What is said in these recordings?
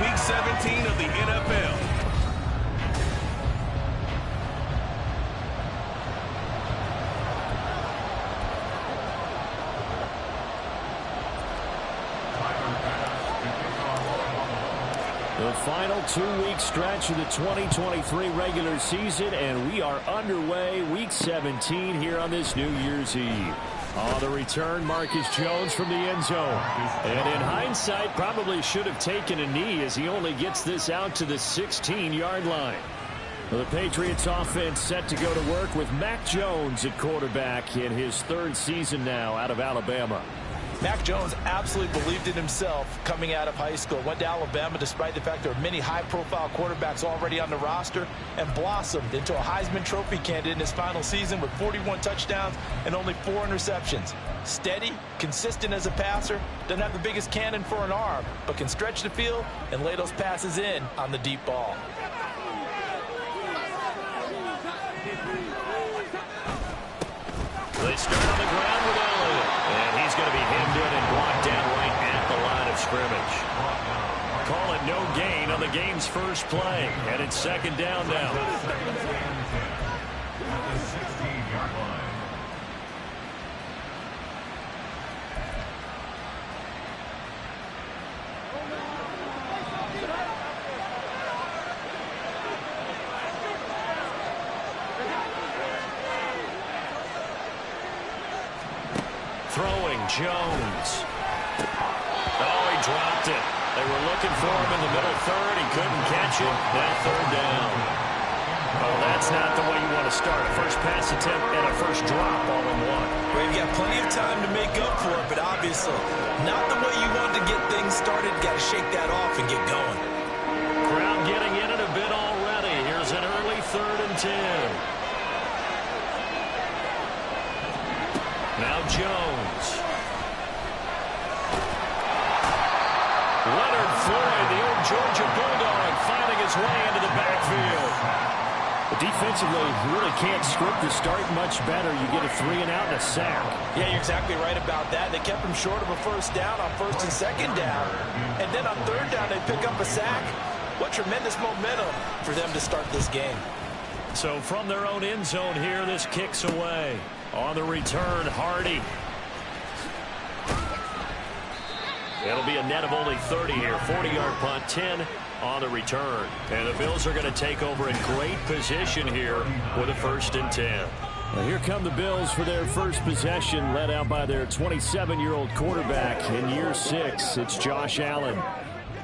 Week 17 of the NFL. The final 2-week stretch of the 2023 regular season, and we are underway Week 17 here on this New Year's Eve. On the return, Marcus Jones from the end zone. And in hindsight, probably should have taken a knee as he only gets this out to the 16-yard line. The Patriots offense set to go to work with Mac Jones at quarterback in his third season now out of Alabama. Mac Jones absolutely believed in himself coming out of high school. Went to Alabama despite the fact there are many high-profile quarterbacks already on the roster, and blossomed into a Heisman Trophy candidate in his final season with 41 touchdowns and only 4 interceptions. Steady, consistent as a passer, doesn't have the biggest cannon for an arm, but can stretch the field and lay those passes in on the deep ball. They start on the ground with Elliott, and he's going to be hemmed in and blocked down right at the line of scrimmage. Call it no gain on the game's first play, and it's second down now. Throwing Jones. Oh, he dropped it. They were looking for him in the middle third. He couldn't catch it. Now third down. Oh, that's not the way you want to start. A first pass attempt and a first drop all in one. Well, you've got plenty of time to make up for it, but obviously not the way you want to get things started. Got to shake that off and get going. Crowd getting in it a bit already. Here's an early 3rd and 10. Now Jones. Leonard Floyd, the old Georgia Bulldog, finding his way into the backfield. Defensively, you really can't script the start much better. You get a 3 and out and a sack. Yeah, you're exactly right about that. They kept him short of a first down on 1st and 2nd down. And then on 3rd down, they pick up a sack. What tremendous momentum for them to start this game. So from their own end zone here, this kicks away. On the return, Hardy. It'll be a net of only 30 here. 40-yard punt, 10 on the return. And the Bills are going to take over in great position here with a 1st and 10. Well, here come the Bills for their first possession, led out by their 27-year-old quarterback in year 6. It's Josh Allen.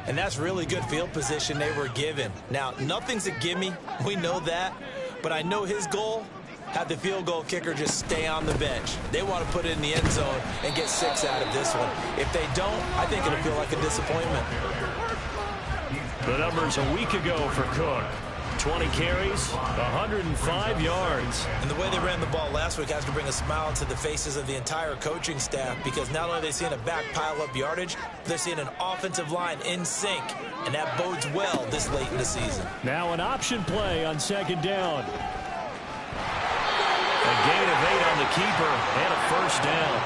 And that's really good field position they were given. Now, nothing's a gimme. We know that. But I know his goal, have the field goal kicker just stay on the bench. They want to put it in the end zone and get 6 out of this one. If they don't, I think it'll feel like a disappointment. The numbers a week ago for Cook. 20 carries, 105 yards. And the way they ran the ball last week has to bring a smile to the faces of the entire coaching staff, because not only are they seeing a back pile up yardage, they're seeing an offensive line in sync, and that bodes well this late in the season. Now an option play on 2nd down. A gain of 8 on the keeper and a first down.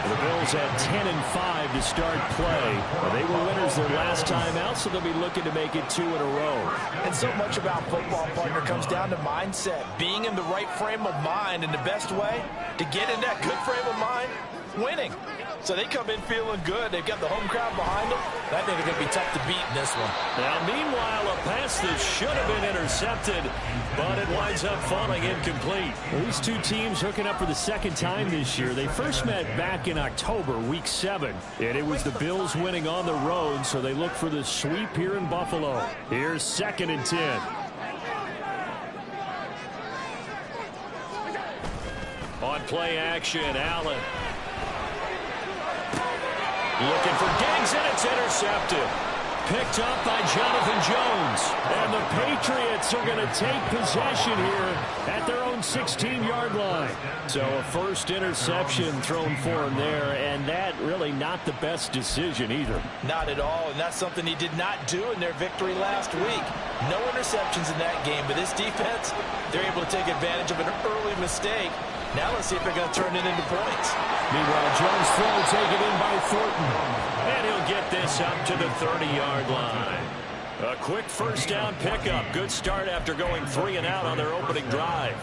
The Bills had 10 and 5 to start play. Well, they were winners their last time out, so they'll be looking to make it 2 in a row. And so much about football, partner, comes down to mindset. Being in the right frame of mind, and the best way to get in that good frame of mind, winning. So they come in feeling good. They've got the home crowd behind them. I think they're going to be tough to beat in this one. Now, meanwhile, a pass that should have been intercepted, but it winds up falling incomplete. Well, these two teams hooking up for the 2nd time this year. They first met back in October, Week 7, and it was the Bills winning on the road, so they look for the sweep here in Buffalo. Here's 2nd and 10. On play action, Allen. Looking for Diggs, and it's intercepted. Picked up by Jonathan Jones. And the Patriots are going to take possession here at their own 16-yard line. So a first interception thrown for him there, and that really not the best decision either. Not at all, and that's something he did not do in their victory last week. No interceptions in that game, but this defense, they're able to take advantage of an early mistake. Now let's see if they're going to turn it into points. Meanwhile, Jones' throw taken in by Thornton. And he'll get this up to the 30-yard line. A quick first down pickup. Good start after going 3 and out on their opening drive.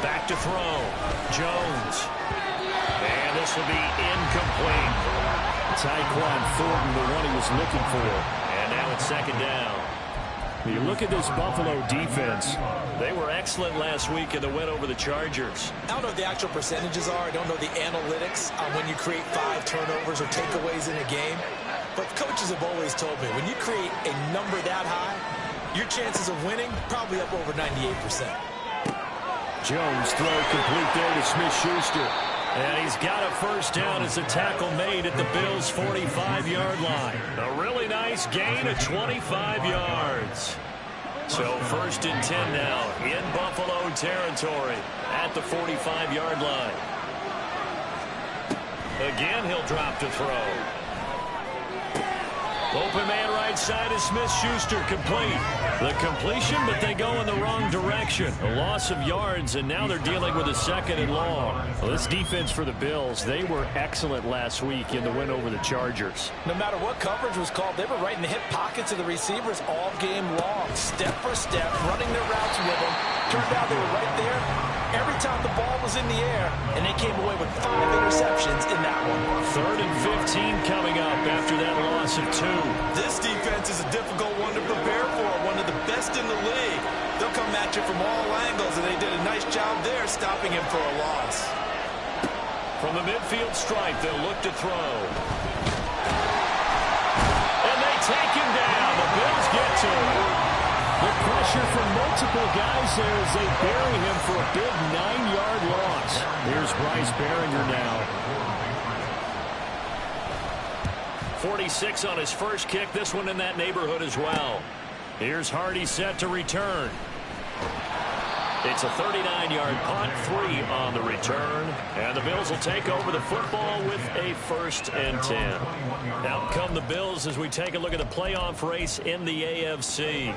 Back to throw. Jones. And this will be incomplete. Tyquan Thornton, the one he was looking for. And now it's second down. You look at this Buffalo defense. They were excellent last week in the win over the Chargers. I don't know what the actual percentages are. I don't know the analytics on when you create 5 turnovers or takeaways in a game. But coaches have always told me, when you create a number that high, your chances of winning probably up over 98%. Jones throw complete there to Smith-Schuster. And he's got a first down as a tackle made at the Bills' 45-yard line. A really nice gain of 25 yards. So first and 10 now in Buffalo territory at the 45-yard line. Again, he'll drop to throw. Open man right side is Smith-Schuster, complete. The completion, but they go in the wrong direction. A loss of yards, and now they're dealing with a second and long. Well, this defense for the Bills, they were excellent last week in the win over the Chargers. No matter what coverage was called, they were right in the hip pockets of the receivers all game long. Step for step, running their routes with them. Turned out they were right there every time the ball was in the air, and they came away with 5 interceptions in that one. 3rd and 15 coming up after that loss of 2. This defense is a difficult one to prepare for, one of the best in the league. They'll come at you from all angles, and they did a nice job there stopping him for a loss. From the midfield stripe, they'll look to throw. And they take him down. The Bills get to him. The pressure from multiple guys there as they bury him for a big 9-yard loss. Here's Bryce Behringer now. 46 on his first kick. This one in that neighborhood as well. Here's Hardy set to return. It's a 39-yard punt, 3 on the return. And the Bills will take over the football with a 1st and 10. Out come the Bills as we take a look at the playoff race in the AFC.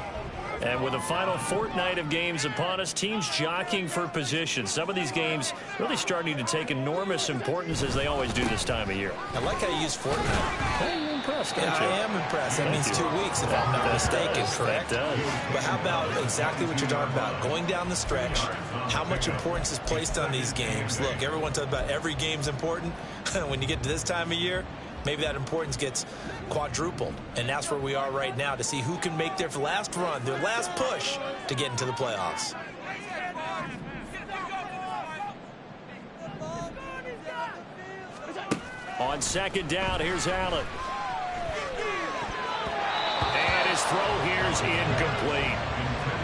And with the final fortnight of games upon us, teams jockeying for position. Some of these games really starting to take enormous importance as they always do this time of year. I like how you use fortnight. Hey, you're impressed, don't you? I am impressed. That means 2 weeks, if I'm not mistaken, correct? That does. But how about exactly what you're talking about? Going down the stretch, how much importance is placed on these games? Look, everyone talks about every game's important. When you get to this time of year, maybe that importance gets quadrupled. And that's where we are right now to see who can make their last run, their last push to get into the playoffs. On second down, here's Allen. And his throw here's incomplete.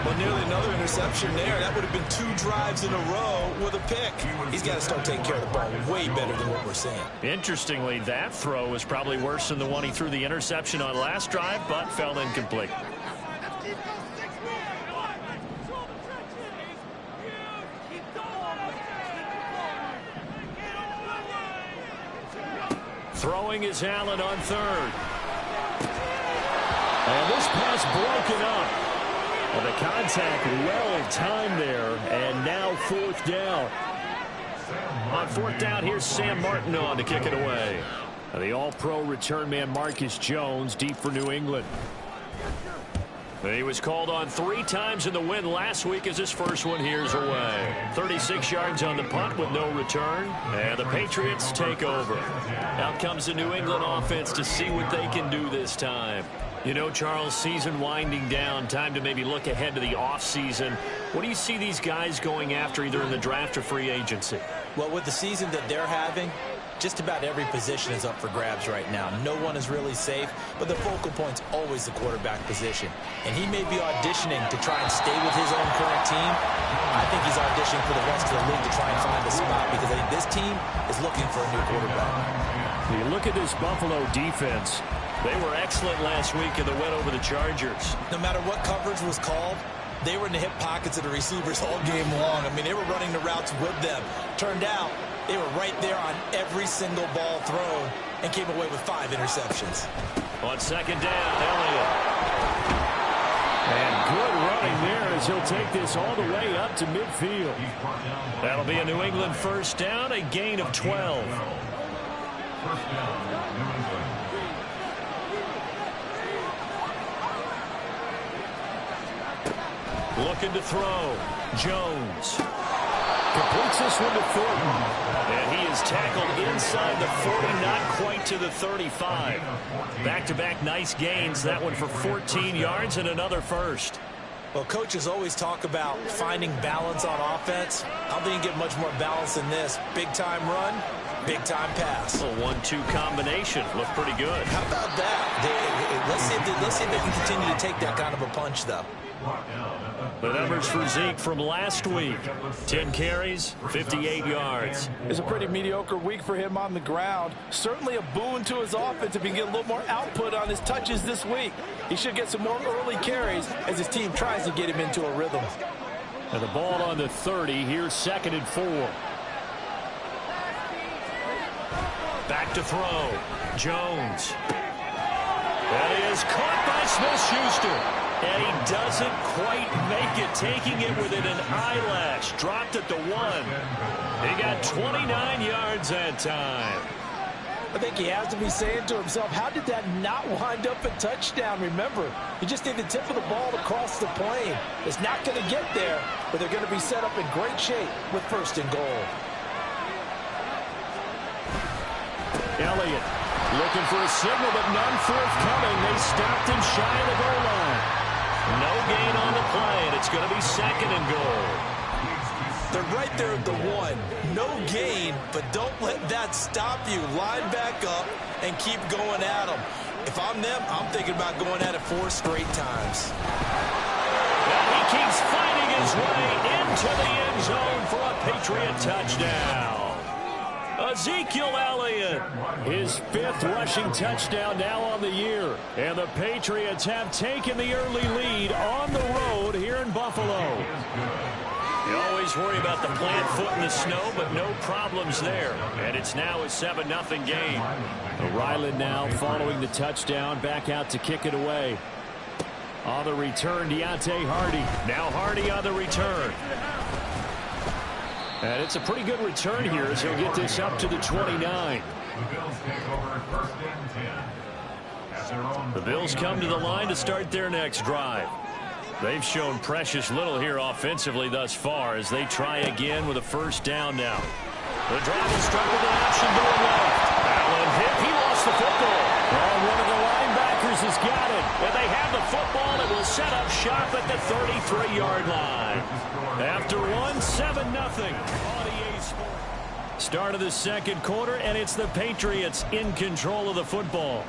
Well, nearly another interception there. That would have been 2 drives in a row with a pick. He's got to start taking care of the ball way better than what we're seeing. Interestingly, that throw was probably worse than the one he threw the interception on last drive, but fell incomplete. Throwing is Allen on 3rd. And this pass broken up. Well, the contact well timed there, and now 4th down. On 4th down, here's Sam Martin on to kick it away. The all-pro return man Marcus Jones deep for New England. He was called on 3 times in the win last week as his first one here's away. 36 yards on the punt with no return, and the Patriots take over. Out comes the New England offense to see what they can do this time. You know, Charles, season winding down, time to maybe look ahead to the offseason. What do you see these guys going after either in the draft or free agency? Well, with the season that they're having, just about every position is up for grabs right now. No one is really safe, but the focal point's always the quarterback position. And he may be auditioning to try and stay with his own current team. I think he's auditioning for the rest of the league to try and find a spot because I think this team is looking for a new quarterback. You look at this Buffalo defense. They were excellent last week in the win over the Chargers. No matter what coverage was called, they were in the hip pockets of the receivers all game long. I mean, they were running the routes with them. Turned out, they were right there on every single ball thrown and came away with 5 interceptions. On second down, Elliott. And as he'll take this all the way up to midfield. That'll be a New England first down, a gain of 12. First down, New England. Looking to throw. Jones. Completes this one to Thornton. And he is tackled inside the 40, not quite to the 35. Back-to-back nice gains. That one for 14 yards and another first. Well, coaches always talk about finding balance on offense. I don't think you get much more balance than this. Big-time run, big-time pass. A 1-2 combination. Looked pretty good. How about that? Let's see if they can continue to take that kind of a punch, though. The numbers for Zeke from last week. 10 carries, 58 yards. It's a pretty mediocre week for him on the ground. Certainly a boon to his offense if he can get a little more output on his touches this week. He should get some more early carries as his team tries to get him into a rhythm. And the ball on the 30. Here's 2nd and 4. Back to throw. Jones. That is caught by Smith-Schuster. And he doesn't quite make it, taking it within an eyelash. Dropped at the 1. He got 29 yards that time. I think he has to be saying to himself, how did that not wind up a touchdown? Remember, you just need the tip of the ball to cross the plane. It's not going to get there, but they're going to be set up in great shape with 1st and goal. Elliott looking for a signal, but none forthcoming. They stopped him shy of the goal line. No gain on the play, and it's going to be 2nd and goal. They're right there at the 1. No gain, but don't let that stop you. Line back up and keep going at them. If I'm them, I'm thinking about going at it 4 straight times. And he keeps fighting his way into the end zone for a Patriot touchdown. Ezekiel Elliott, his 5th rushing touchdown now on the year. And the Patriots have taken the early lead on the road here in Buffalo. You always worry about the plant foot in the snow, but no problems there. And it's now a 7-0 game. Ryland now following the touchdown, back out to kick it away. On the return, Deontay Hardy. Now Hardy on the return. And it's a pretty good return here as he'll get this up to the 29. The Bills come to the line to start their next drive. They've shown precious little here offensively thus far as they try again with a 1st down now. The drive will start with an option going left. Allen hit. He lost the football. Well, one of the linebackers has got it. And they have the football and will set up shop at the 33-yard line. After 7-0. Start of the 2nd quarter, and it's the Patriots in control of the football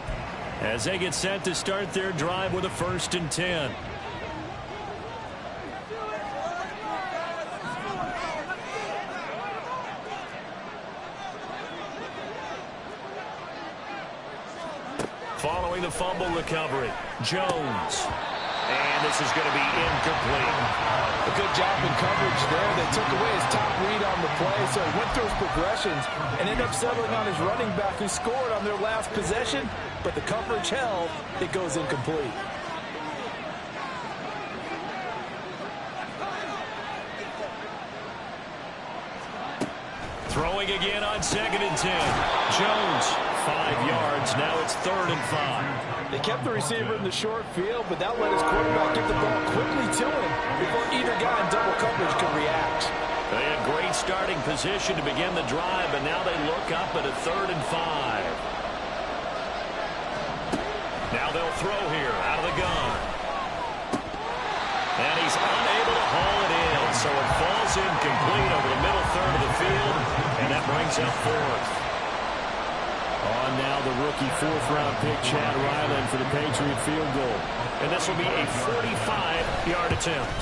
as they get set to start their drive with a 1st and 10. Following the fumble recovery, Jones. And this is going to be incomplete. A good job in coverage there. They took away his top read on the play, so he went through his progressions and ended up settling on his running back who scored on their last possession, but the coverage held. It goes incomplete. Throwing again on 2nd and 10. Jones, 5 yards. Now it's 3rd and 5. They kept the receiver in the short field, but that let his quarterback get the ball quickly to him before either guy in double coverage could react. They had great starting position to begin the drive, but now they look up at a 3rd and 5. Now they'll throw here out of the gun. And he's unable to haul it in, so it falls incomplete over the middle 3rd of the field, and that brings up 4th. On now the rookie 4th-round pick, Chad Ryland, for the Patriot field goal. And this will be a 45-yard attempt.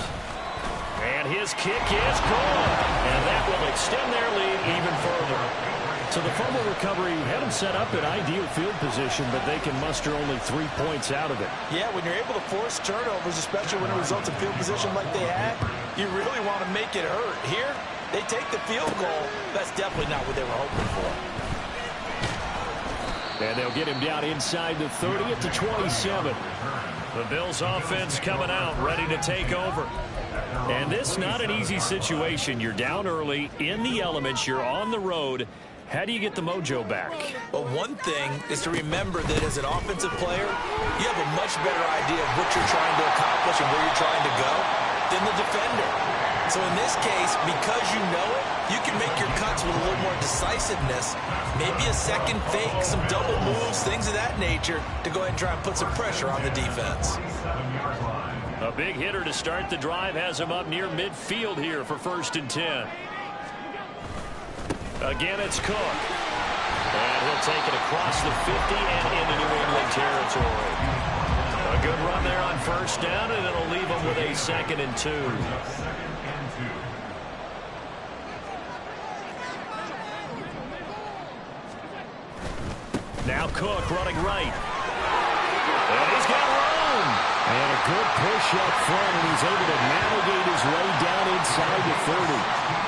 And his kick is good. And that will extend their lead even further. So the fumble recovery had them set up in ideal field position, but they can muster only 3 points out of it. Yeah, when you're able to force turnovers, especially when it results in field position like they had, you really want to make it hurt. Here, they take the field goal. That's definitely not what they were hoping for. And they'll get him down inside the 30 at the 27. The Bills offense coming out, ready to take over. And this not an easy situation. You're down early, in the elements, you're on the road. How do you get the mojo back? Well, one thing is to remember that as an offensive player, you have a much better idea of what you're trying to accomplish and where you're trying to go than the defender. So in this case, because you know it, you can make your cuts with a little more decisiveness, maybe a second fake, some double moves, things of that nature, to go ahead and try and put some pressure on the defense. A big hitter to start the drive has him up near midfield here for 1st and 10. Again, it's Cook. And he'll take it across the 50 and into New England territory. A good run there on 1st down, and it'll leave him with a 2nd and 2. Now Cook running right. And he's got room. And a good push up front, and he's able to navigate his way down inside the 30.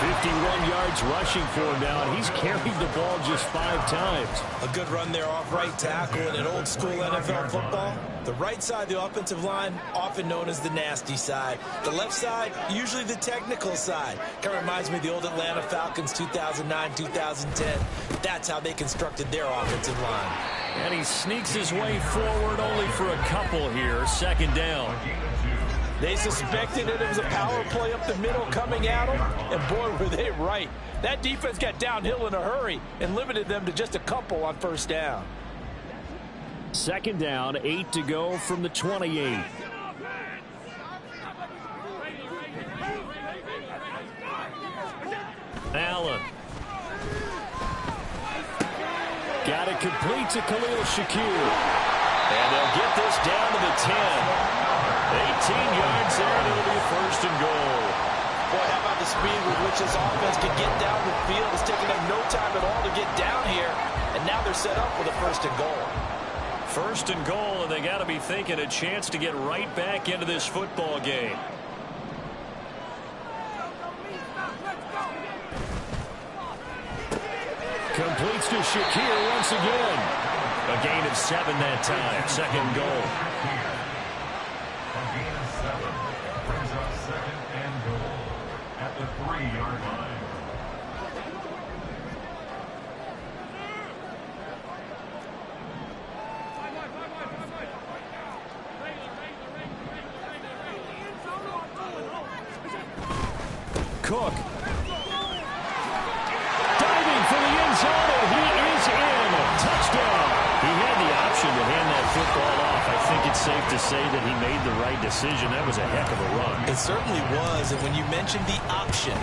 51 yards rushing for him now, and he's carried the ball just 5 times. A good run there off right tackle in an old school NFL football. The right side of the offensive line, often known as the nasty side. The left side, usually the technical side. Kind of reminds me of the old Atlanta Falcons 2009, 2010. That's how they constructed their offensive line. And he sneaks his way forward only for a couple here. 2nd down. They suspected that it was a power play up the middle coming at them, and boy, were they right. That defense got downhill in a hurry and limited them to just a couple on 1st down. 2nd down, 8 to go from the 28. Allen. Got it complete to Khalil Shakir. And they'll get this down to the 10. 18 yards there, and it'll be a 1st and goal. Boy, how about the speed with which this offense can get down the field? It's taken them no time at all to get down here, and now they're set up with a 1st and goal. 1st and goal, and they got to be thinking a chance to get right back into this football game. Completes to Shakir once again. A gain of 7 that time. 2nd goal. A gain of 7 brings up 2nd and goal at the 3-yard line. Cook. Diving for the end zone, and he is in. Touchdown. He had the option to hand that football off. I think it's safe to say that he made the right decision. That was a heck of a run. It certainly was, and when you mentioned the option,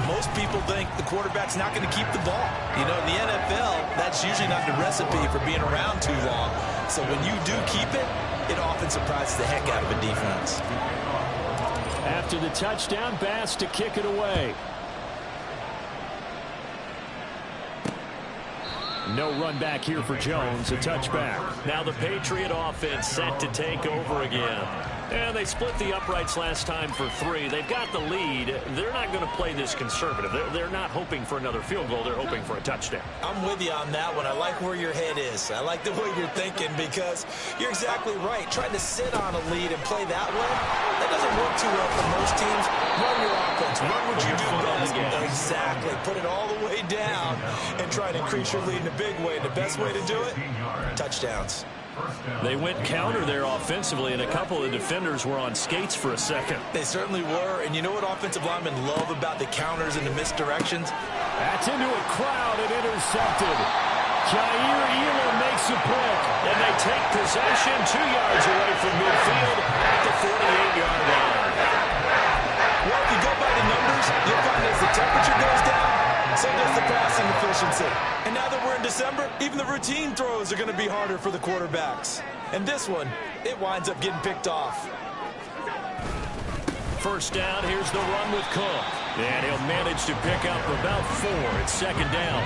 most people think the quarterback's not going to keep the ball. You know, in the NFL, that's usually not the recipe for being around too long. So when you do keep it, it often surprises the heck out of a defense. After the touchdown, Bass to kick it away. No run back here for Jones, a touchback. Now the Patriot offense set to take over again. And they split the uprights last time for 3. They've got the lead. They're not going to play this conservative. They're not hoping for another field goal. They're hoping for a touchdown. I'm with you on that one. I like where your head is. I like the way you're thinking because you're exactly right. Trying to sit on a lead and play that way, that doesn't work too well for most teams. Run your offense. Run what you do best. Exactly. Put it all the way down and try to increase your lead in a big way. And the best way to do it, touchdowns. They went counter there offensively, and a couple of defenders were on skates for a second. They certainly were, and you know what offensive linemen love about the counters and the misdirections? That's into a crowd and intercepted. Jair Elam makes a pick, and they take possession 2 yards away from midfield at the 48-yard line. Well, if you go by the numbers, you'll find as the temperature goes down, so does the passing efficiency. And now that we're in December, even the routine throws are going to be harder for the quarterbacks. And this one, it winds up getting picked off. 1st down, here's the run with Cook. And he'll manage to pick up about 4. It's 2nd down.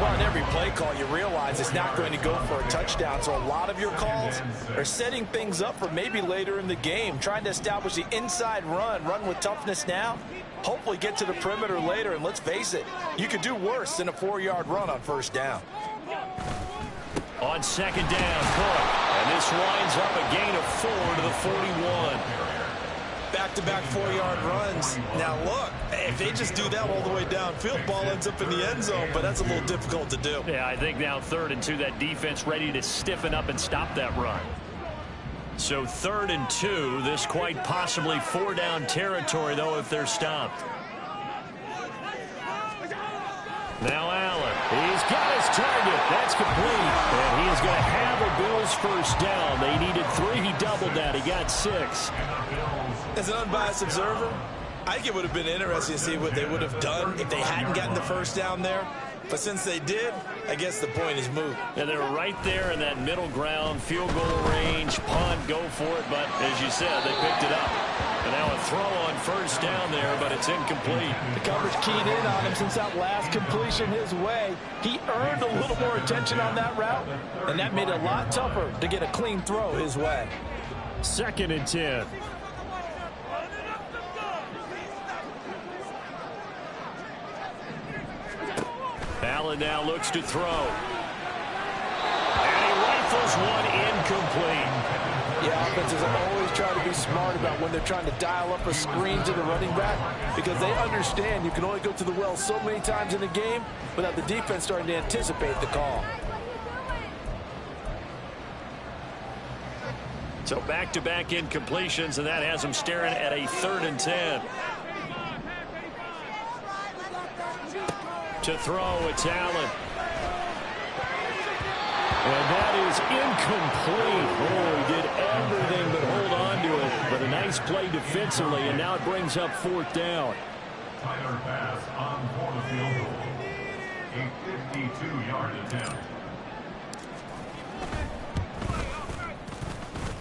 Well, in every play call, you realize it's not going to go for a touchdown. So a lot of your calls are setting things up for maybe later in the game, trying to establish the inside run with toughness now. Hopefully get to the perimeter later, and let's face it, you could do worse than a 4-yard run on 1st down. On second down, Cook. And this winds up a gain of 4 to the 41. Back-to-back 4-yard runs. Now, look, if they just do that all the way downfield, ball ends up in the end zone, but that's a little difficult to do. Yeah, I think now 3rd and 2, that defense ready to stiffen up and stop that run. So 3rd and 2, this quite possibly 4-down territory, though, if they're stopped. Now Allen, he's got his target. That's complete. And he is going to have a Bills first down. They needed 3. He doubled that. He got 6. As an unbiased observer, I think it would have been interesting to see what they would have done if they hadn't gotten the first down there. But since they did, I guess the point is moot. And they were right there in that middle ground, field goal range, punt, go for it. But as you said, they picked it up. And now a throw on first down there, but it's incomplete. The coverage keyed in on him since that last completion his way. He earned a little more attention on that route, and that made it a lot tougher to get a clean throw his way. 2nd and 10. Allen now looks to throw. And he rifles one incomplete. Yeah, offenses always try to be smart about when they're trying to dial up a screen to the running back because they understand you can only go to the well so many times in a game without the defense starting to anticipate the call. So back-to-back incompletions, and that has them staring at a 3rd and 10. To throw, it's Allen. And that is incomplete. Oh, he did everything but hold on to it. But a nice play defensively, and now it brings up 4th down. Tyler pass on for the field goal. A 52-yard attempt.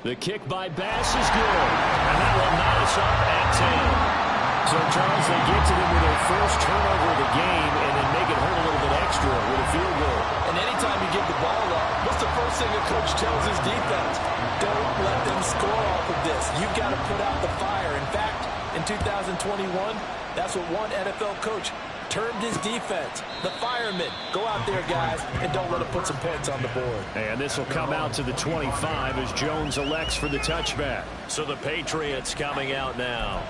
The kick by Bass is good. And that will knot us up at 10. So, Charles, they get to them with their first turnover of the game and then make it hurt a little bit extra with a field goal. And anytime you give the ball up, what's the first thing a coach tells his defense? Don't let them score off of this. You've got to put out the fire. In fact, in 2021, that's what one NFL coach termed his defense. The firemen. Go out there, guys, and don't let them put some points on the board. And this will come out to the 25 as Jones elects for the touchback. So the Patriots coming out now.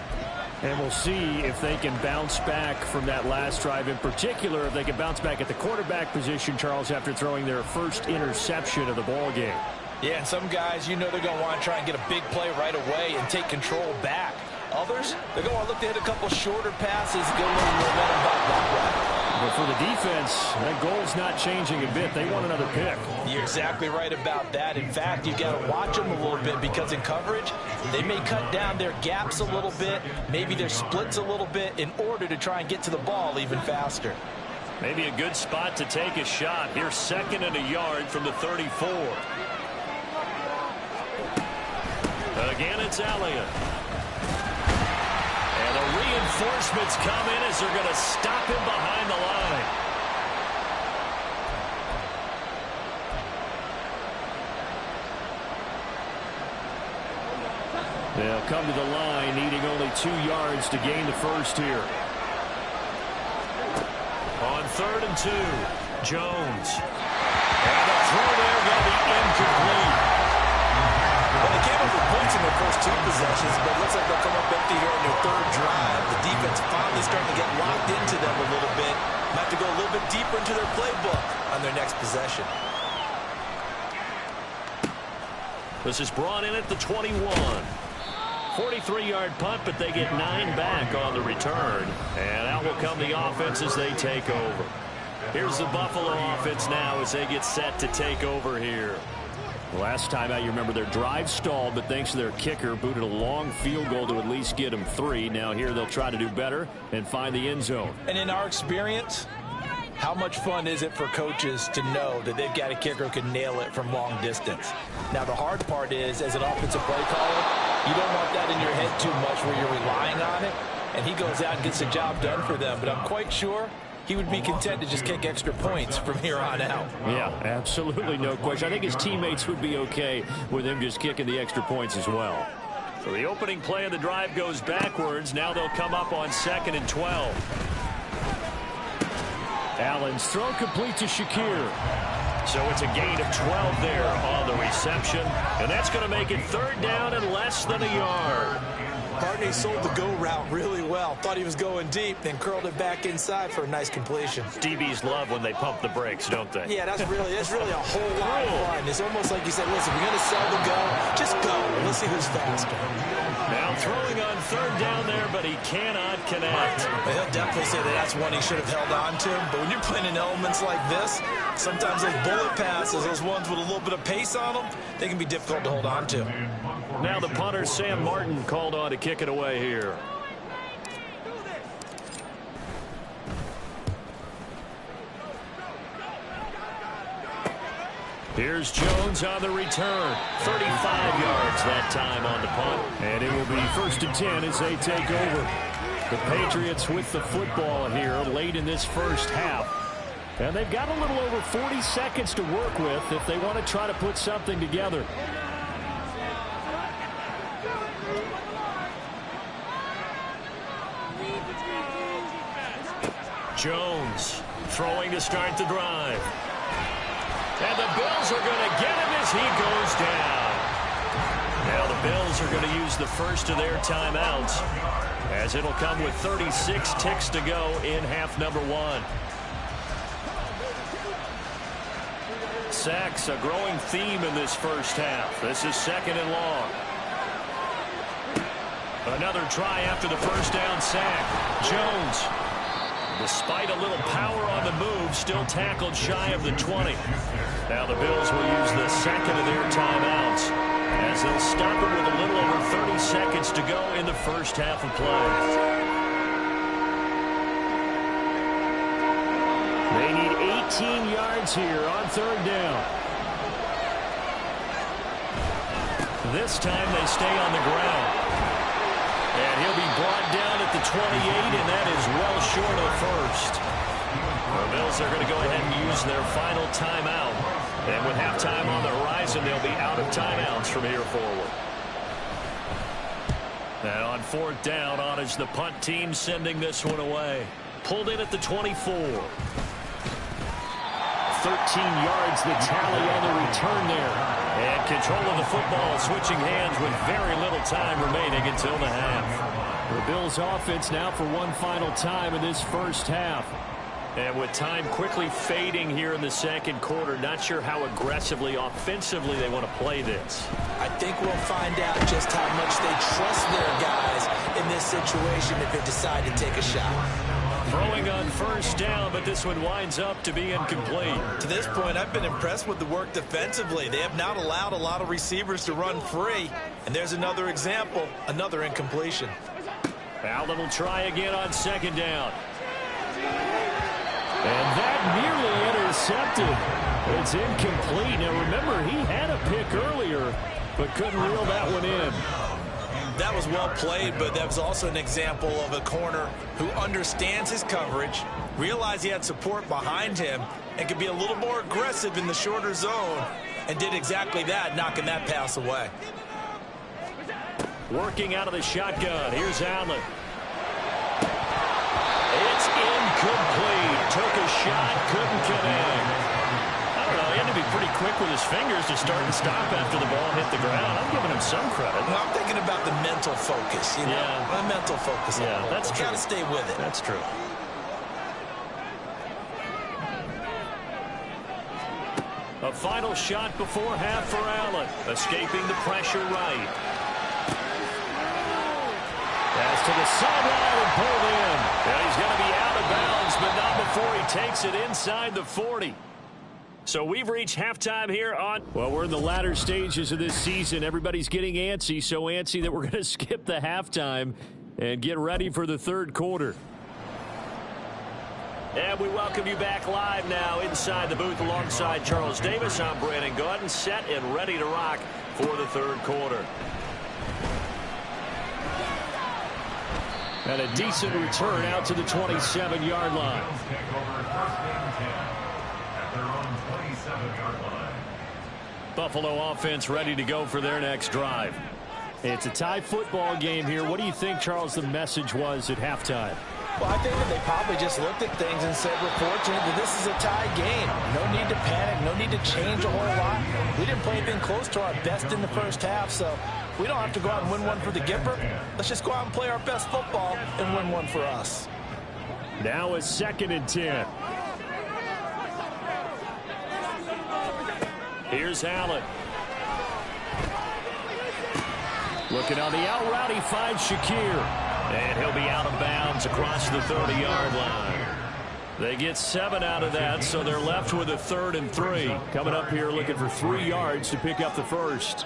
And we'll see if they can bounce back from that last drive. In particular, if they can bounce back at the quarterback position, Charles, after throwing their first interception of the ball game. Yeah, and some guys, you know they're going to want to try and get a big play right away and take control back. Others, they're going to look to hit a couple shorter passes, get a little momentum back that way. But for the defense, that goal's not changing a bit. They want another pick. You're exactly right about that. In fact, you've got to watch them a little bit because in coverage, they may cut down their gaps a little bit, maybe their splits a little bit in order to try and get to the ball even faster. Maybe a good spot to take a shot. Here's 2nd and a yard from the 34. Again, it's Elliott. And the reinforcements come in as they're going to stop him behind the line. They'll come to the line, needing only 2 yards to gain the first here. On 3rd and 2, Jones. And the throw there going to be incomplete. Well, they came up with points in their first 2 possessions, but it looks like they'll come up empty here in their 3rd drive. The defense finally starting to get locked into them a little bit. Might have to go a little bit deeper into their playbook on their next possession. This is brought in at the 21. 43-yard punt, but they get 9 back on the return. And out will come the offense as they take over. Here's the Buffalo offense now as they get set to take over here. Last time out, you remember their drive stalled, but thanks to their kicker, booted a long field goal to at least get them 3. Now here they'll try to do better and find the end zone. And in our experience, how much fun is it for coaches to know that they've got a kicker who can nail it from long distance? Now, the hard part is, as an offensive play caller, you don't want that in your head too much where you're relying on it, and he goes out and gets the job done for them. But I'm quite sure he would be content to just kick extra points from here on out. Yeah, absolutely, no question. I think his teammates would be okay with him just kicking the extra points as well. So the opening play of the drive goes backwards. Now they'll come up on 2nd and 12. Allen's throw complete to Shakir. So it's a gain of 12 there on the reception. And that's going to make it 3rd down and less than a yard. Barney sold the go route really well. Thought he was going deep, then curled it back inside for a nice completion. DBs love when they pump the brakes, don't they? Yeah, that's really a whole lot of fun. It's almost like you said, listen, we're going to sell the go. Just go. Let's see who's faster. Now throwing on 3rd down there, but he cannot connect. He'll definitely say that that's one he should have held on to. But when you're playing in elements like this, sometimes those bullet passes, those ones with a little bit of pace on them, they can be difficult to hold on to. Now the punter, Sam Martin, called on to kick it away here. Here's Jones on the return. 35 yards that time on the punt. And it will be 1st and 10 as they take over. The Patriots with the football here late in this first half. And they've got a little over 40 seconds to work with if they want to try to put something together. Jones throwing to start the drive. And the Bills are going to get him as he goes down. Now the Bills are going to use the first of their timeouts, as it'll come with 36 ticks to go in half number 1. Sacks, a growing theme in this first half. This is 2nd and long. Another try after the first down sack. Jones, despite a little power on the move, still tackled shy of the 20. Now the Bills will use the 2nd of their timeouts, as they'll stop it with a little over 30 seconds to go in the first half of play. They need 18 yards here on 3rd down. This time they stay on the ground. And he'll be brought down at the 28, and that is well short of 1st. The Bills are going to go ahead and use their final timeout. And with halftime on the horizon, they'll be out of timeouts from here forward. And on 4th down, on is the punt team sending this one away. Pulled in at the 24. 13 yards the tally on the return there. And control of the football switching hands with very little time remaining until the half. The Bills offense now for one final time in this first half. And with time quickly fading here in the 2nd quarter, not sure how aggressively, offensively they want to play this. I think we'll find out just how much they trust their guys in this situation if they decide to take a shot. Throwing on 1st down, but this one winds up to be incomplete. To this point, I've been impressed with the work defensively. They have not allowed a lot of receivers to run free. And there's another example, another incompletion. Allen will try again on 2nd down. And that nearly intercepted. It's incomplete. Now remember, he had a pick earlier, but couldn't reel that one in. That was well played, but that was also an example of a corner who understands his coverage, realized he had support behind him, and could be a little more aggressive in the shorter zone, and did exactly that, knocking that pass away. Working out of the shotgun. Here's Allen. It's incomplete. Took a shot, couldn't connect. I don't know, he had to be pretty quick with his fingers to start and stop after the ball hit the ground. I'm giving him some credit. Well, I'm thinking about the mental focus, you know. Yeah. The mental focus. Yeah, that's true. Got to stay with it. That's true. A final shot before half for Allen. Escaping the pressure right. Pass to the sideline and pulled in. And he's going to be out of bounds, but not before he takes it inside the 40. So we've reached halftime here on... Well, we're in the latter stages of this season. Everybody's getting antsy, so antsy that we're going to skip the halftime and get ready for the 3rd quarter. And we welcome you back live now inside the booth alongside Charles Davis. I'm Brandon Gaudin, set and ready to rock for the 3rd quarter. And a decent return out to the 27-yard line. Buffalo offense ready to go for their next drive. It's a tie football game here. What do you think, Charles, the message was at halftime? Well, I think that they probably just looked at things and said, we're fortunate that this is a tie game. No need to panic, no need to change a whole lot. We didn't play anything close to our best in the first half, so we don't have to go out and win one for the Gipper. Let's just go out and play our best football and win one for us. Now a 2nd and 10. Here's Allen. Looking on the out route, he finds Shakir. And he'll be out of bounds across the 30-yard line. They get 7 out of that, so they're left with a 3rd and 3. Coming up here looking for 3 yards to pick up the first.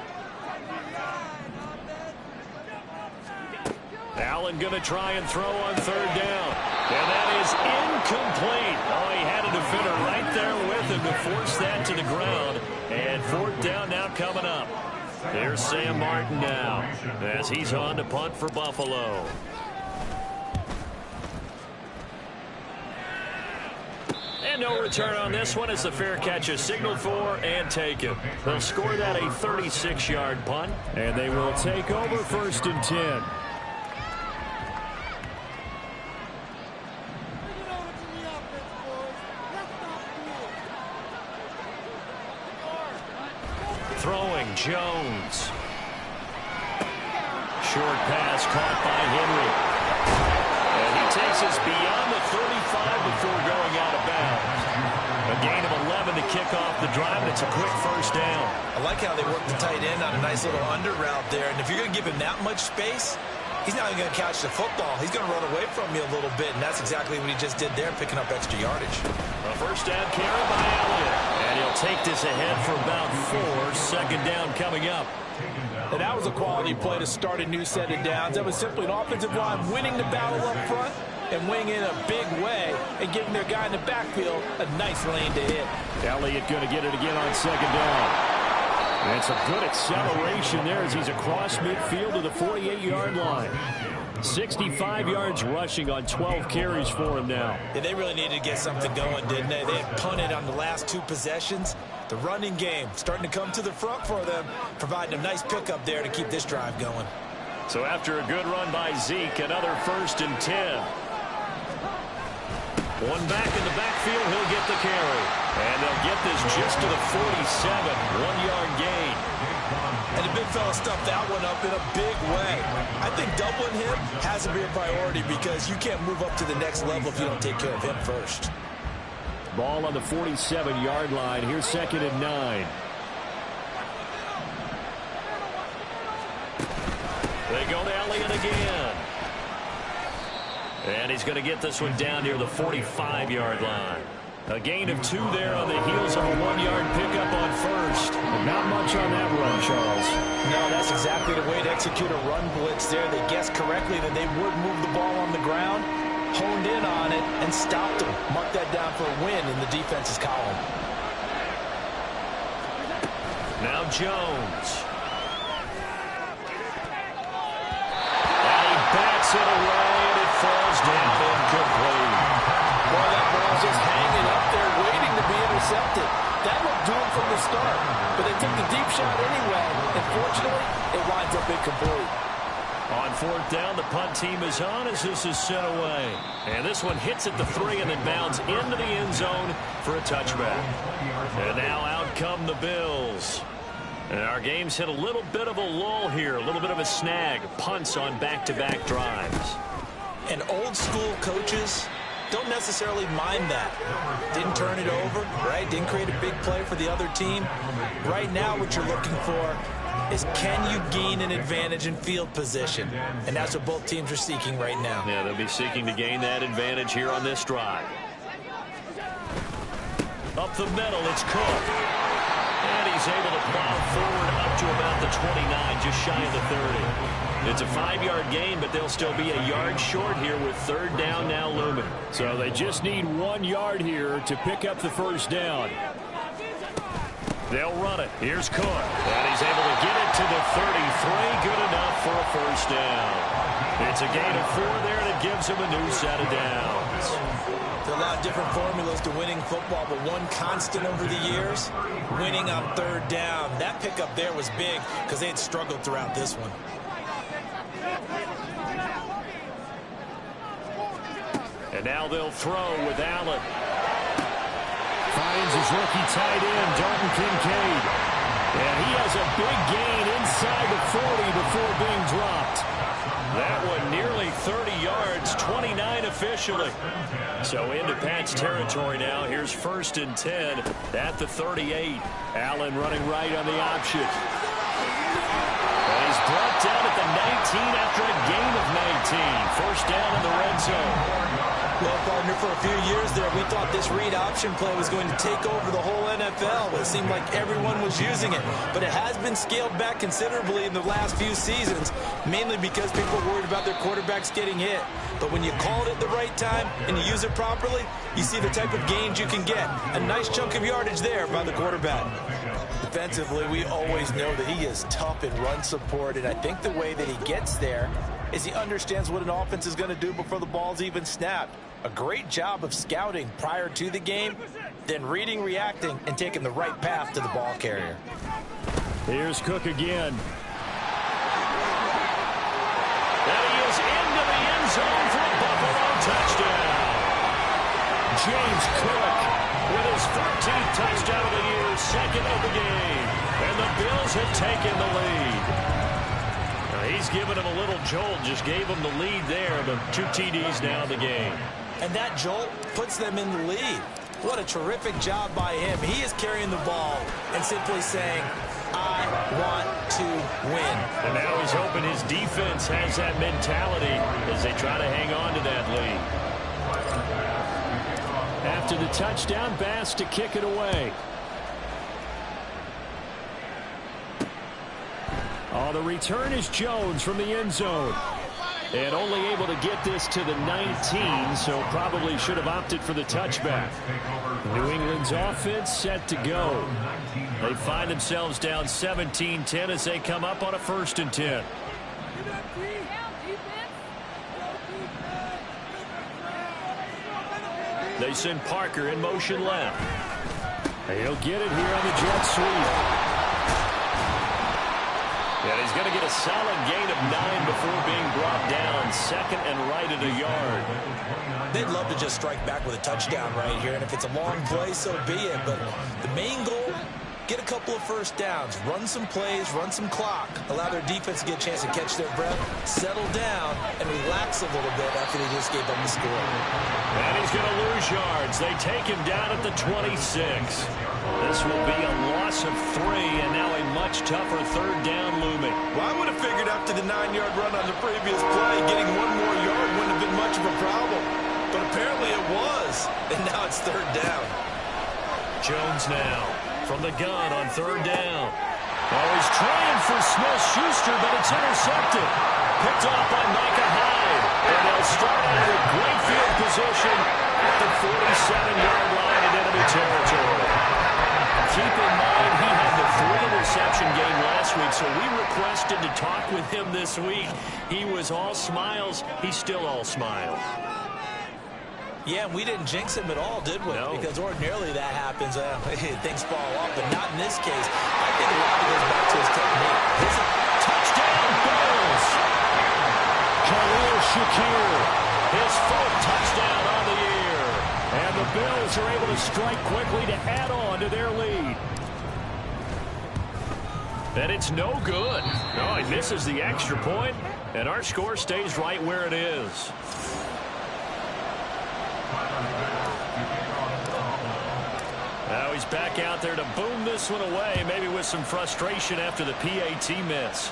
Allen going to try and throw on 3rd down. And that is incomplete. Oh, he had a defender right there with him to force that to the ground. And 4th down now coming up. There's Sam Martin now as he's on to punt for Buffalo. And no return on this one as the fair catch is signaled for and taken. They'll score that a 36-yard punt, and they will take over 1st and 10. Throwing Jones. Short pass caught by Henry. And he takes us beyond the 35 before going out of bounds. A gain of 11 to kick off the drive, and it's a quick 1st down. I like how they work the tight end on a nice little under route there. And if you're going to give him that much space, he's not even going to catch the football. He's going to run away from you a little bit, and that's exactly what he just did there, picking up extra yardage. A 1st down carry by Elliott. And he'll take this ahead for about 4. 2nd down coming up. And that was a quality play to start a new set of downs. That was simply an offensive line winning the battle up front and winning in a big way and giving their guy in the backfield a nice lane to hit. Elliott going to get it again on 2nd down. And some good acceleration there as he's across midfield to the 48-yard line. 65 yards rushing on 12 carries for him now. Yeah, they really needed to get something going, didn't they? They had punted on the last 2 possessions. The running game starting to come to the front for them, providing a nice pickup there to keep this drive going. So after a good run by Zeke, another 1st and 10. One back in the backfield, he'll get the carry. And they'll get this just to the 47, 1-yard gain. And the big fella stuffed that one up in a big way. I think doubling him has to be a priority because you can't move up to the next level if you don't take care of him first. Ball on the 47-yard line. Here's 2nd and 9. They go to Elliott again. And he's going to get this one down near the 45-yard line. A gain of 2 there on the heels of a 1-yard pickup on 1st. And not much on that run, Charles. No, that's exactly the way to execute a run blitz there. They guessed correctly that they would move the ball on the ground, honed in on it, and stopped them. Mark that down for a win in the defense's column. Now Jones. And he backs it away, and it falls down incomplete. Boy, that ball's just hanging up there, waiting to be intercepted. That looked doomed from the start, but they took the deep shot anyway, and fortunately, it winds up incomplete. On 4th down, the punt team is on as this is sent away. And this one hits at the 3 and then bounds into the end zone for a touchback. And now out come the Bills. And our game's hit a little bit of a lull here, a little bit of a snag. Punts on back-to-back drives. And old school coaches don't necessarily mind that. Didn't turn it over, right? Didn't create a big play for the other team. Right now what you're looking for is can you gain an advantage in field position? And that's what both teams are seeking right now. Yeah, they'll be seeking to gain that advantage here on this drive. Up the middle, it's Cook. And he's able to plow forward up to about the 29, just shy of the 30. It's a 5-yard gain, but they'll still be a yard short here with 3rd down now looming. So they just need 1 yard here to pick up the 1st down. They'll run it. Here's Cook. And he's able to get it to the 33. Good enough for a 1st down. It's a gain of 4 there, and it gives him a new set of downs. There are a lot of different formulas to winning football, but one constant over the years, winning on 3rd down. That pickup there was big because they had struggled throughout this one. And now they'll throw with Allen. Finds his rookie tight end, Dalton Kincaid. And he has a big gain inside the 40 before being dropped. That one nearly 30 yards, 29 officially. So into Pat's territory now. Here's 1st and 10 at the 38. Allen running right on the option. And he's brought down at the 19 after a gain of 19. 1st down in the red zone. Well, partner, for a few years there, we thought this read option play was going to take over the whole NFL. It seemed like everyone was using it. But it has been scaled back considerably in the last few seasons, mainly because people are worried about their quarterbacks getting hit. But when you call it at the right time and you use it properly, you see the type of gains you can get. A nice chunk of yardage there by the quarterback. Defensively, we always know that he is tough in run support, and I think the way that he gets there is he understands what an offense is going to do before the ball's even snapped. A great job of scouting prior to the game, then reading, reacting, and taking the right path to the ball carrier. Here's Cook again. And he is into the end zone for a Buffalo touchdown. James Cook with his 14th touchdown of the year, 2nd of the game. And the Bills have taken the lead. He's given him a little jolt, just gave him the lead there, but 2 TDs now in the game. And that jolt puts them in the lead. What a terrific job by him. He is carrying the ball and simply saying, I want to win. And now he's hoping his defense has that mentality as they try to hang on to that lead. After the touchdown, Bass to kick it away. Oh, the return is Jones from the end zone. And only able to get this to the 19, so probably should have opted for the touchback. New England's offense set to go. They find themselves down 17-10 as they come up on a 1st and 10. They send Parker in motion left. He'll get it here on the jet sweep. And he's going to get a solid gain of 9 before being brought down. 2nd and right at a yard. They'd love to just strike back with a touchdown right here. And if it's a long play, so be it. But the main goal, get a couple of 1st downs. Run some plays, run some clock. Allow their defense to get a chance to catch their breath, settle down, and relax a little bit after they just gave up the score. And he's going to lose yards. They take him down at the 26. This will be a loss of 3, and now a much tougher 3rd down looming. Well, I would have figured after the 9-yard run on the previous play, getting 1 more yard wouldn't have been much of a problem. But apparently it was, and now it's 3rd down. Jones now from the gun on 3rd down. Oh, he's trying for Smith-Schuster, but it's intercepted. Picked off by Micah Hyde. And they'll start out with great field position at the 47-yard line in enemy territory. Keep in mind, he had the 3-interception game last week, so we requested to talk with him this week. He was all smiles. He's still all smiles. Yeah, we didn't jinx him at all, did we? No. Because ordinarily that happens. Things fall off, but not in this case. I think a lot of it goes back to his technique. His touchdown Bills! Khalil Shakir, his 4th touchdown on the year. And the Bills are able to strike quickly to add on to their lead. And it's no good. No, he misses the extra point, and our score stays right where it is. Now he's back out there to boom this one away, maybe with some frustration after the PAT miss.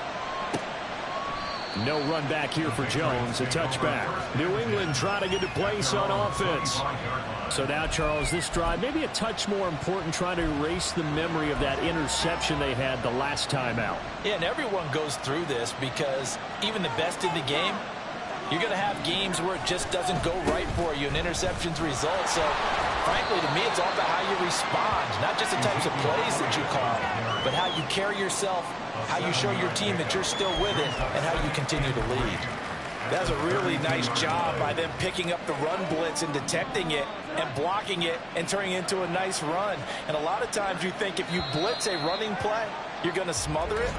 No run back here for Jones, a touchback. New England trying to get to place on offense. So now, Charles, this drive maybe a touch more important, trying to erase the memory of that interception they had the last time out. Yeah, and everyone goes through this because even the best in the game, you're going to have games where it just doesn't go right for you, and interceptions result. So, frankly, to me, it's all about how you respond, not just the types of plays that you call, but how you carry yourself, how you show your team that you're still with it, and how you continue to lead. That's a really nice job by them picking up the run blitz and detecting it and blocking it and turning it into a nice run. And a lot of times you think if you blitz a running play, you're going to smother it.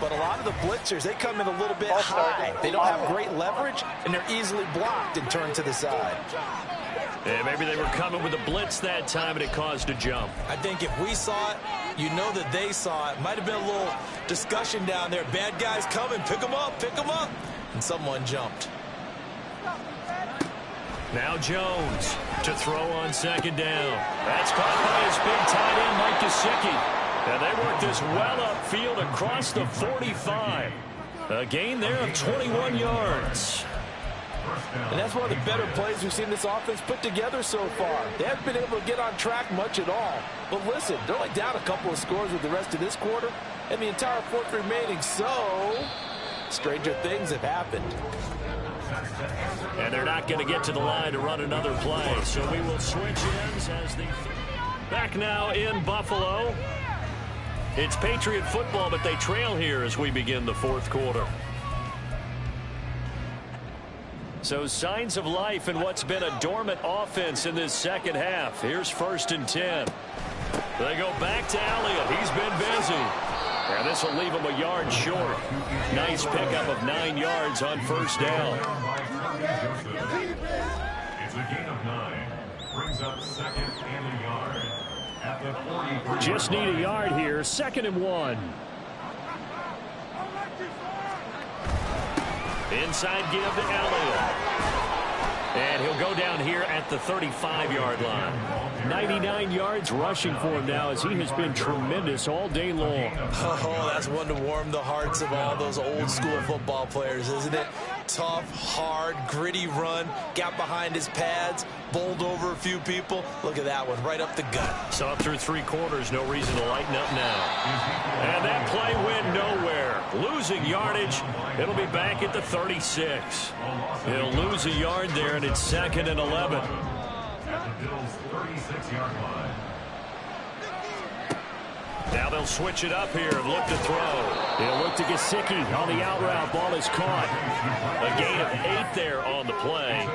But a lot of the blitzers, they come in a little bit high. They don't have great leverage, and they're easily blocked and turned to the side. Yeah, maybe they were coming with a blitz that time, and it caused a jump. I think if we saw it, you know that they saw it. Might have been a little discussion down there. Bad guys coming. Pick them up. Pick them up. And someone jumped. Now Jones to throw on second down. That's caught by his big tight end, Mike Gesicki. And they work this well upfield across the 45. A gain there of 21 yards. And that's one of the better plays we've seen this offense put together so far. They haven't been able to get on track much at all. But listen, they're only down a couple of scores with the rest of this quarter and the entire fourth remaining. So, stranger things have happened. And they're not going to get to the line to run another play. So we will switch ends as the... Back now in Buffalo. It's Patriot football, but they trail here as we begin the fourth quarter. So signs of life in what's been a dormant offense in this second half. Here's 1st and 10. They go back to Elliott. He's been busy. And this will leave him a yard short. Nice pickup of 9 yards on 1st down. It's a gain of 9. Brings up 2nd and a yard. At the 43. Just need a yard here. 2nd and 1. Inside give to Elliott. And he'll go down here at the 35-yard line. 99 yards rushing for him now as he has been tremendous all day long. Oh, that's one to warm the hearts of all those old-school football players, isn't it? Tough, hard, gritty run, got behind his pads, bowled over a few people. Look at that one, right up the gut. So up through 3 quarters, no reason to lighten up now. And that play went nowhere. Losing yardage. It'll be back at the 36. He'll lose a yard there, and it's 2nd and 11. At the Bills' 36-yard line. Now they'll switch it up here and look to throw. He'll look to Gesicki on the out route. Ball is caught. A gain of 8 there on the play.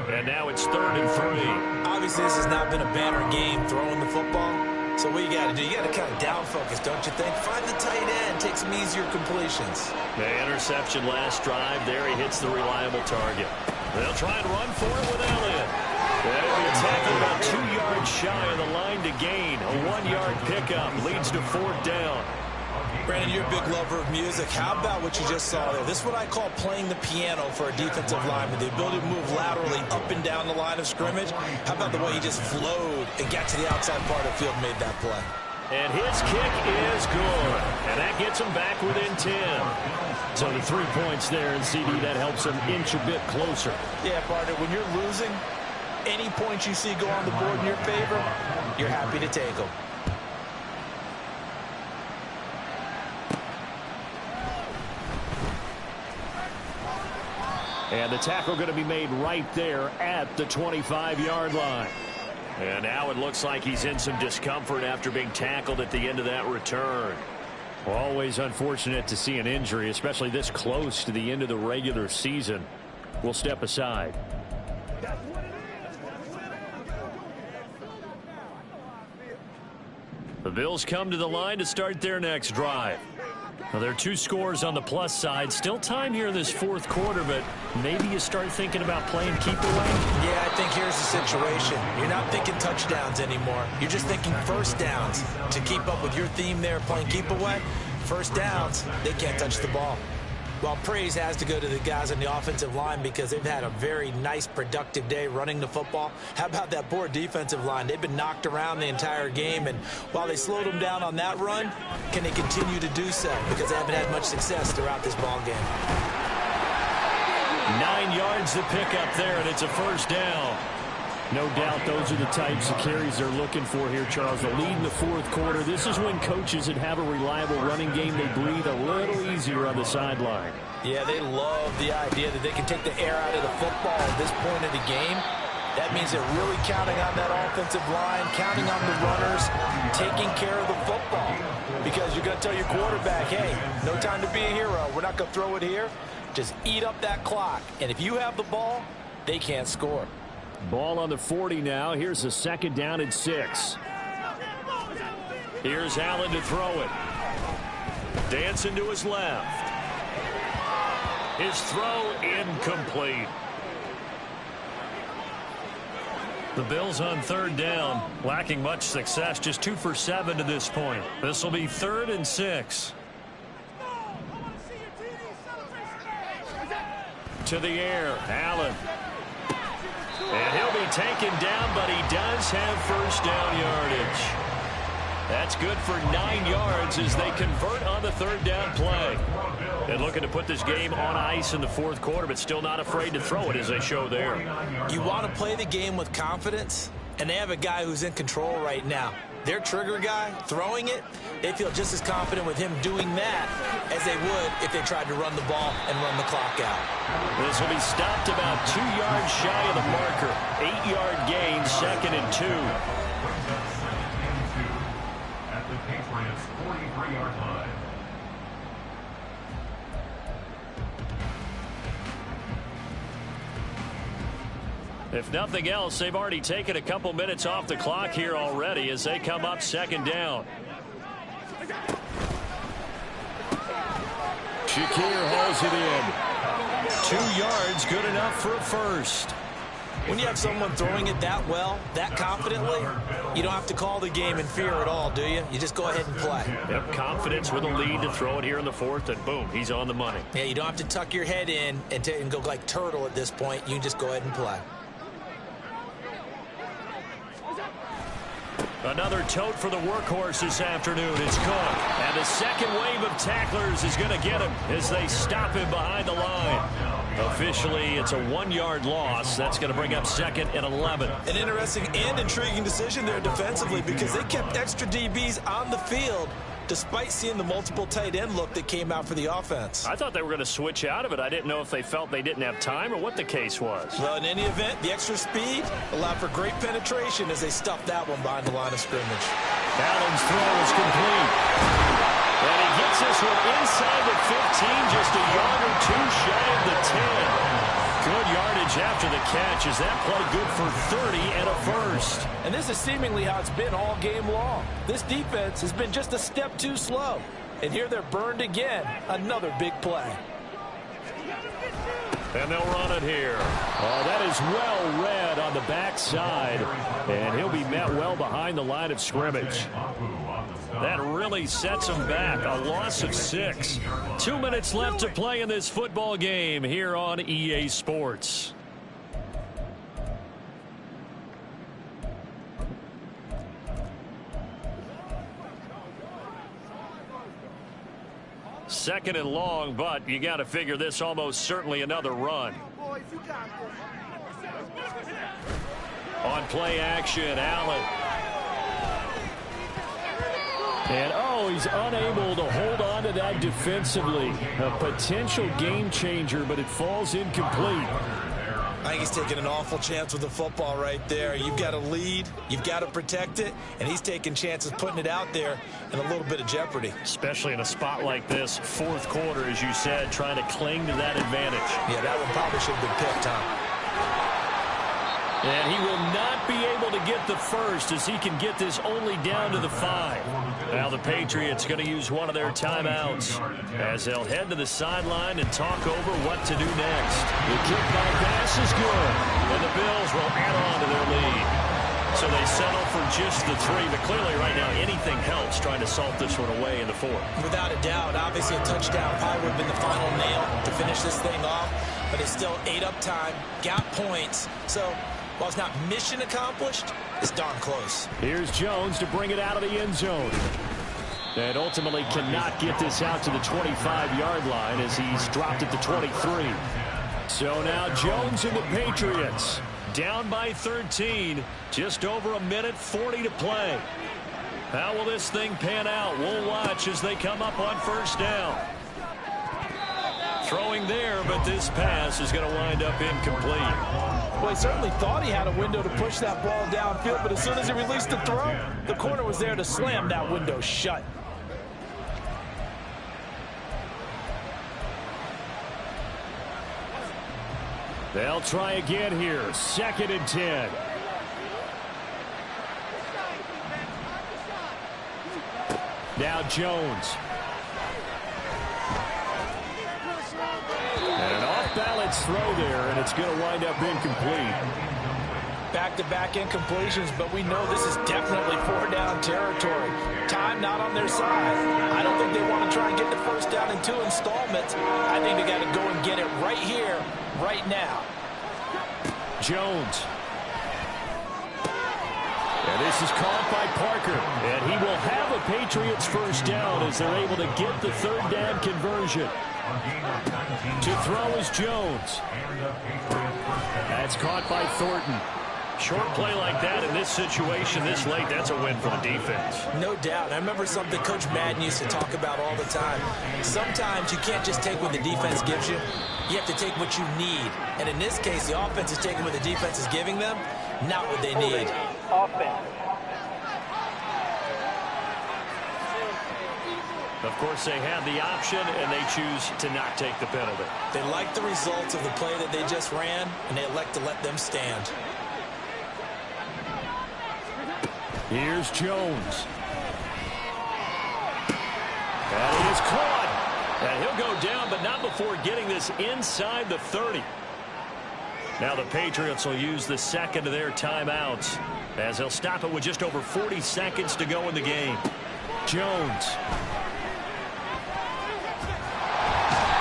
And now it's 3rd and 3. Obviously, this has not been a banner game throwing the football. So what you got to do, you got to kind of down focus, don't you think? Find the tight end, take some easier completions. The interception last drive. There he hits the reliable target. They'll try and run for it with Elliott. They'll be attacking about 2 yards shy of the line to gain. A 1-yard pickup leads to 4th down. Brandon, you're a big lover of music. How about what you just saw there? This is what I call playing the piano for a defensive lineman. The ability to move laterally up and down the line of scrimmage. How about the way he just flowed and got to the outside part of the field and made that play? And his kick is good. And that gets him back within 10. So the 3 points there in CD, that helps him inch a bit closer. Yeah, partner, when you're losing, any points you see go on the board in your favor, you're happy to take them. And the tackle going to be made right there at the 25-yard line. And now it looks like he's in some discomfort after being tackled at the end of that return. Always unfortunate to see an injury, especially this close to the end of the regular season. We'll step aside. The Bills come to the line to start their next drive. Well, there are 2 scores on the plus side. Still time here in this 4th quarter, but maybe you start thinking about playing keep away. Yeah, I think here's the situation. You're not thinking touchdowns anymore. You're just thinking first downs. To keep up with your theme there, playing keep away, first downs, they can't touch the ball. Well, praise has to go to the guys on the offensive line because they've had a very nice, productive day running the football. How about that poor defensive line? They've been knocked around the entire game, and while they slowed them down on that run, can they continue to do so? Because they haven't had much success throughout this ball game. 9 yards to pick up there, and it's a first down. No doubt those are the types of carries they're looking for here, Charles. The lead in the 4th quarter. This is when coaches that have a reliable running game, they breathe a little easier on the sideline. Yeah, they love the idea that they can take the air out of the football at this point of the game. That means they're really counting on that offensive line, counting on the runners, taking care of the football. Because you're going to tell your quarterback, hey, no time to be a hero. We're not going to throw it here. Just eat up that clock. And if you have the ball, they can't score. Ball on the 40 now. Here's a 2nd down and 6. Here's Allen to throw it. Dancing to his left. His throw incomplete. The Bills on third down, lacking much success, just 2 for 7 to this point. This will be 3rd and 6. To the air, Allen. And he'll be taken down, but he does have first down yardage. That's good for 9 yards as they convert on the third down play. And looking to put this game on ice in the fourth quarter, but still not afraid to throw it as they show there. You want to play the game with confidence, and they have a guy who's in control right now. Their trigger guy, throwing it, they feel just as confident with him doing that as they would if they tried to run the ball and run the clock out. This will be stopped about 2 yards shy of the marker. 8-yard gain, 2nd and 2. At the Patriots' 43-yard line. If nothing else, they've already taken a couple minutes off the clock here already as they come up 2nd down. Shakir hauls it in. 2 yards, good enough for a first. When you have someone throwing it that well, that confidently, you don't have to call the game in fear at all, do you? You just go ahead and play. Yep, confidence with a lead to throw it here in the fourth, and boom, he's on the money. Yeah, you don't have to tuck your head in and go like turtle at this point. You can just go ahead and play. Another tote for the workhorse this afternoon. It's Cook. And the second wave of tacklers is going to get him as they stop him behind the line. Officially, it's a 1-yard loss. That's going to bring up 2nd and 11. An interesting and intriguing decision there defensively because they kept extra DBs on the field despite seeing the multiple tight end look that came out for the offense. I thought they were going to switch out of it. I didn't know if they felt they didn't have time or what the case was. Well, in any event, the extra speed allowed for great penetration as they stuffed that one behind the line of scrimmage. Allen's throw is complete. And he gets this one inside the 15, just a yard or 2 shy of the 10. Good yardage after the catch. Is that play good for 30 and a first? And this is seemingly how it's been all game long. This defense has been just a step too slow. And here they're burned again. Another big play. And they'll run it here. Oh, that is well read on the backside. And he'll be met well behind the line of scrimmage. That really sets them back. A loss of 6. 2 minutes left to play in this football game here on EA Sports. Second and long, but you got to figure this almost certainly another run. On play action, Allen. And, oh, he's unable to hold on to that defensively. A potential game changer, but it falls incomplete. I think he's taking an awful chance with the football right there. You've got to lead, you've got to protect it, and he's taking chances putting it out there in a little bit of jeopardy. Especially in a spot like this, fourth quarter, as you said, trying to cling to that advantage. Yeah, that one probably should have been picked, huh? And he will not be able to get the first as he can get this only down to the 5. Now the Patriots going to use one of their timeouts as they'll head to the sideline and talk over what to do next. The kick by pass is good, and the Bills will add on to their lead. So they settle for just the 3, but clearly right now anything helps trying to salt this one away in the 4th. Without a doubt, obviously a touchdown probably would have been the final nail to finish this thing off, but they still ate up time, got points, so while it's not mission accomplished, it's darn close. Here's Jones to bring it out of the end zone. And ultimately cannot get this out to the 25-yard line as he's dropped at the 23. So now Jones and the Patriots down by 13. Just over a minute 40 to play. How will this thing pan out? We'll watch as they come up on first down. Throwing there, but this pass is going to wind up incomplete. Well, he certainly thought he had a window to push that ball downfield, but as soon as he released the throw, the corner was there to slam that window shut. They'll try again here. 2nd and 10. Now Jones. Patriots throw there, and it's going to wind up incomplete. Back-to-back incompletions, but we know this is definitely four-down territory. Time not on their side. I don't think they want to try and get the first down in 2 installments. I think they got to go and get it right here, right now. Jones. And this is caught by Parker. And he will have a Patriots first down as they're able to get the third down conversion. To throw is Jones. That's caught by Thornton. Short play like that in this situation this late, that's a win for the defense. No doubt. I remember something Coach Madden used to talk about all the time. Sometimes you can't just take what the defense gives you. You have to take what you need. And in this case, the offense is taking what the defense is giving them, not what they need. Offense. Of course, they have the option, and they choose to not take the penalty. They like the results of the play that they just ran, and they elect to let them stand. Here's Jones. And he is caught. And he'll go down, but not before getting this inside the 30. Now the Patriots will use the second of their timeouts as they'll stop it with just over 40 seconds to go in the game. Jones.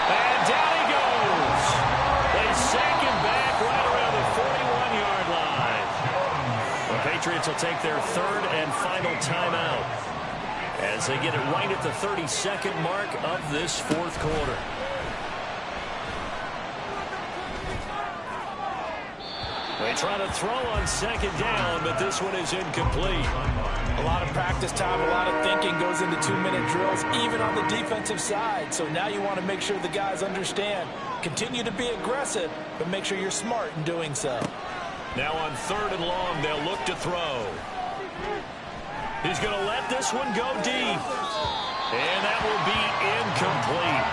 And down he goes. They sack him back right around the 41-yard line. The Patriots will take their third and final timeout as they get it right at the 32nd mark of this fourth quarter. They try to throw on second down, but this one is incomplete. A lot of practice time, a lot of thinking goes into 2-minute drills, even on the defensive side. So now you want to make sure the guys understand. Continue to be aggressive, but make sure you're smart in doing so. Now on 3rd and long, they'll look to throw. He's going to let this one go deep. And that will be incomplete.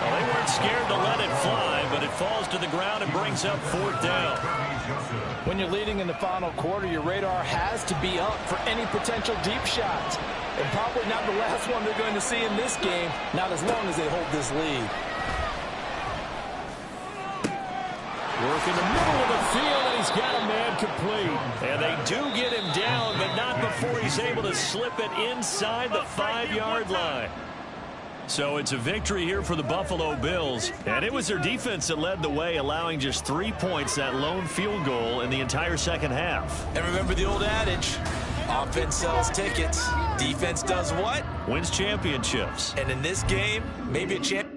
Well, they weren't scared to let it fly, but it falls to the ground and brings up 4th down. When you're leading in the final quarter, your radar has to be up for any potential deep shots. And probably not the last one they're going to see in this game, not as long as they hold this lead. Work in the middle of the field, and he's got a man complete. And they do get him down, but not before he's able to slip it inside the 5-yard line. So it's a victory here for the Buffalo Bills. And it was their defense that led the way, allowing just 3 points, that lone field goal in the entire second half. And remember the old adage, offense sells tickets, defense does what? Wins championships. And in this game, maybe a champion.